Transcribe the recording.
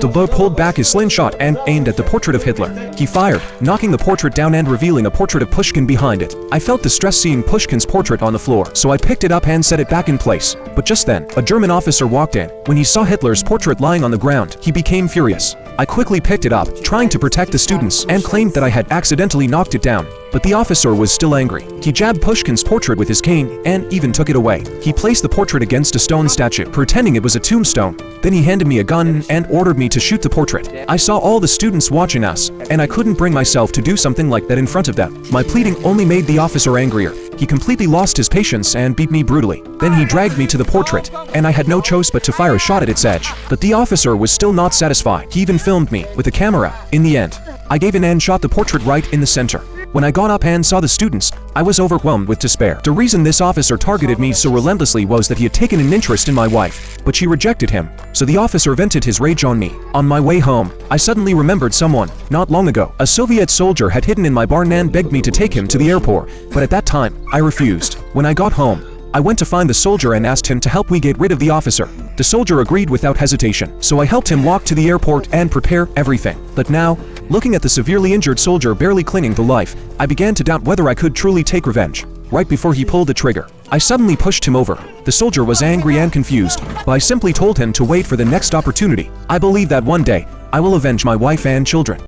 The boy pulled back his slingshot and aimed at the portrait of Hitler. He fired, knocking the portrait down and revealing a portrait of Pushkin behind it. I felt distress seeing Pushkin's portrait on the floor, so I picked it up and set it back in place. But just then, a German officer walked in. When he saw Hitler's portrait lying on the ground, he became furious. I quickly picked it up, trying to protect the students, and claimed that I had accidentally knocked it down. But the officer was still angry. He jabbed Pushkin's portrait with his cane and even took it away. He placed the portrait against a stone statue, pretending it was a tombstone. Then he handed me a gun and ordered me to shoot the portrait. I saw all the students watching us, and I couldn't bring myself to do something like that in front of them. My pleading only made the officer angrier. He completely lost his patience and beat me brutally. Then he dragged me to the portrait, and I had no choice but to fire a shot at its edge. But the officer was still not satisfied. He even filmed me with a camera. In the end, I gave in and shot the portrait right in the center. When I got up and saw the students, I was overwhelmed with despair. The reason this officer targeted me so relentlessly was that he had taken an interest in my wife, but she rejected him, so the officer vented his rage on me. On my way home, I suddenly remembered someone. Not long ago, a Soviet soldier had hidden in my barn and begged me to take him to the airport, but at that time, I refused. When I got home, I went to find the soldier and asked him to help me get rid of the officer. The soldier agreed without hesitation, so I helped him walk to the airport and prepare everything. But now, looking at the severely injured soldier barely clinging to life, I began to doubt whether I could truly take revenge. Right before he pulled the trigger, I suddenly pushed him over. The soldier was angry and confused, but I simply told him to wait for the next opportunity. I believe that one day, I will avenge my wife and children.